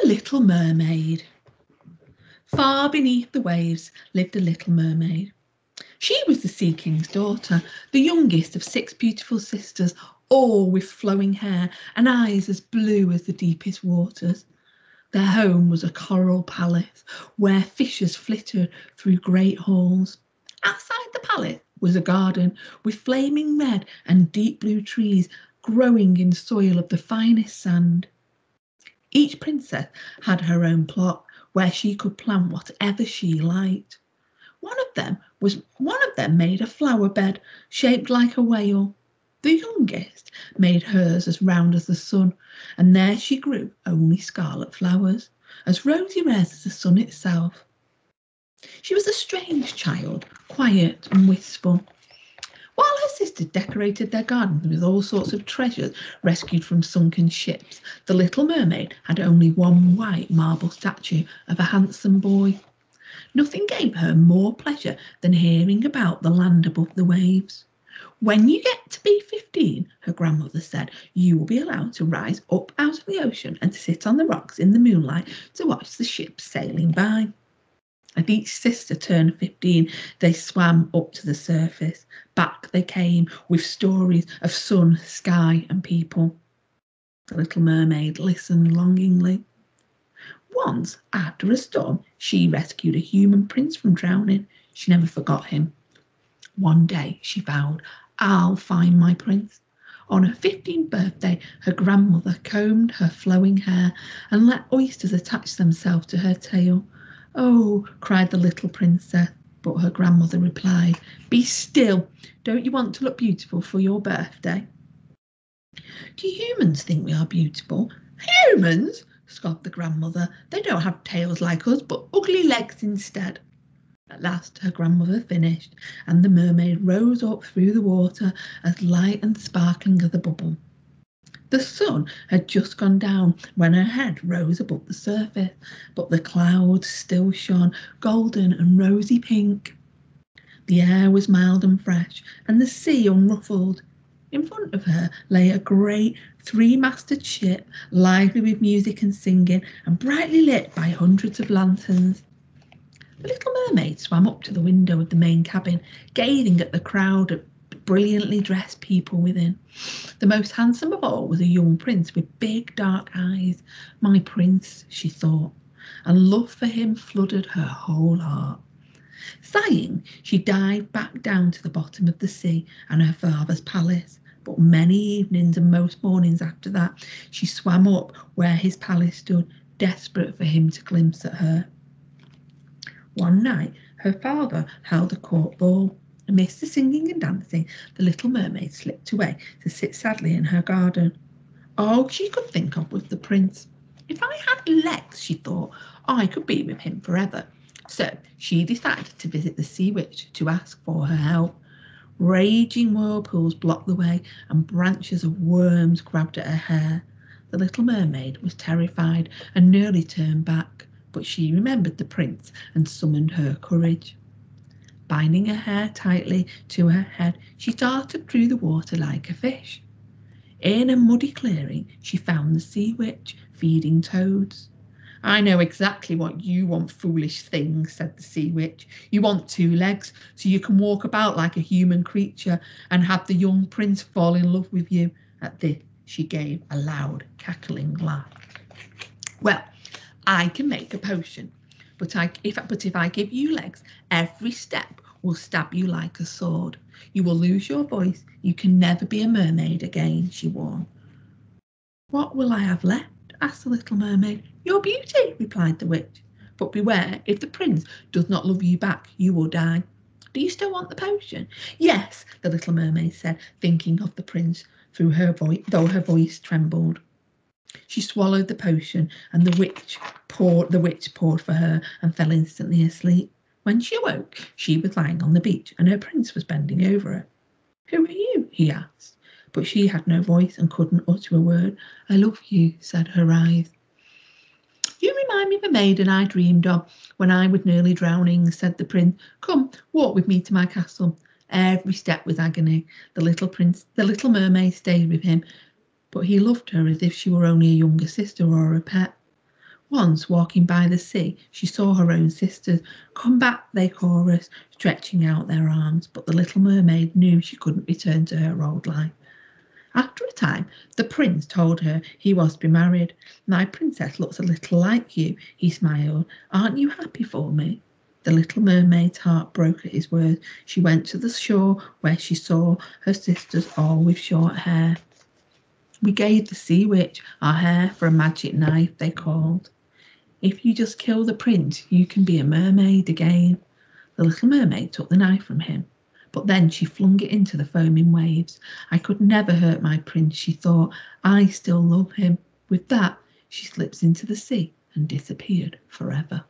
The Little Mermaid. Far beneath the waves lived a little mermaid. She was the Sea King's daughter, the youngest of 6 beautiful sisters, all with flowing hair and eyes as blue as the deepest waters. Their home was a coral palace where fishes flitted through great halls. Outside the palace was a garden with flaming red and deep blue trees growing in soil of the finest sand. Each princess had her own plot where she could plant whatever she liked. One of them made a flower bed shaped like a whale. The youngest made hers as round as the sun, and there she grew only scarlet flowers, as rosy red as the sun itself. She was a strange child, quiet and wistful. While her sisters decorated their gardens with all sorts of treasures rescued from sunken ships, the little mermaid had only one white marble statue of a handsome boy. Nothing gave her more pleasure than hearing about the land above the waves. When you get to be 15, her grandmother said, you will be allowed to rise up out of the ocean and sit on the rocks in the moonlight to watch the ships sailing by. As each sister turned 15, they swam up to the surface. Back they came with stories of sun, sky and people. The little mermaid listened longingly. Once, after a storm, she rescued a human prince from drowning. She never forgot him. One day, she vowed, I'll find my prince. On her 15th birthday, her grandmother combed her flowing hair and let oysters attach themselves to her tail. Oh, cried the little princess, but her grandmother replied, be still. Don't you want to look beautiful for your birthday? Do humans think we are beautiful? Humans? Scoffed the grandmother. They don't have tails like us, but ugly legs instead. At last her grandmother finished, and the mermaid rose up through the water as light and sparkling as a bubble. The sun had just gone down when her head rose above the surface, but the clouds still shone golden and rosy pink. The air was mild and fresh, and the sea unruffled. In front of her lay a great 3-masted ship, lively with music and singing, and brightly lit by hundreds of lanterns. The little mermaid swam up to the window of the main cabin, gazing at the crowd of brilliantly dressed people within. The most handsome of all was a young prince with big dark eyes. My prince, she thought, and love for him flooded her whole heart. Sighing, she dived back down to the bottom of the sea and her father's palace. But many evenings and most mornings after that, she swam up where his palace stood, desperate for him to glimpse at her. One night, her father held a court ball. Amidst the singing and dancing, the little mermaid slipped away to sit sadly in her garden. All she could think of was the prince. If I had legs, she thought, I could be with him forever. So she decided to visit the sea witch to ask for her help. Raging whirlpools blocked the way and branches of worms grabbed at her hair. The little mermaid was terrified and nearly turned back, but she remembered the prince and summoned her courage. Binding her hair tightly to her head, she darted through the water like a fish. In a muddy clearing, she found the sea witch feeding toads. I know exactly what you want, foolish thing, said the sea witch. You want 2 legs so you can walk about like a human creature and have the young prince fall in love with you. At this, she gave a loud, cackling laugh. Well, I can make a potion, but if I give you legs, every step will stab you like a sword. You will lose your voice. You can never be a mermaid again, she warned. What will I have left? Asked the little mermaid. Your beauty, replied the witch. But beware, if the prince does not love you back, you will die. Do you still want the potion? Yes, the little mermaid said, thinking of the prince though her voice trembled. She swallowed the potion, and the witch poured for her and fell instantly asleep. When she awoke, she was lying on the beach, and her prince was bending over her. Who are you? He asked. But she had no voice and couldn't utter a word. I love you, said her eyes. You remind me of a maiden I dreamed of when I was nearly drowning, said the prince. Come, walk with me to my castle. Every step was agony. The little mermaid stayed with him, but he loved her as if she were only a younger sister or a pet. Once, walking by the sea, she saw her own sisters. "Come back," they chorused, stretching out their arms, but the little mermaid knew she couldn't return to her old life. After a time, the prince told her he was to be married. "My princess looks a little like you," he smiled. "Aren't you happy for me?" The little mermaid's heart broke at his words. She went to the shore where she saw her sisters all with short hair. "We gave the sea witch our hair for a magic knife," they called. "If you just kill the prince, you can be a mermaid again." The little mermaid took the knife from him, but then she flung it into the foaming waves. "I could never hurt my prince," she thought. "I still love him." With that, she slips into the sea and disappeared forever.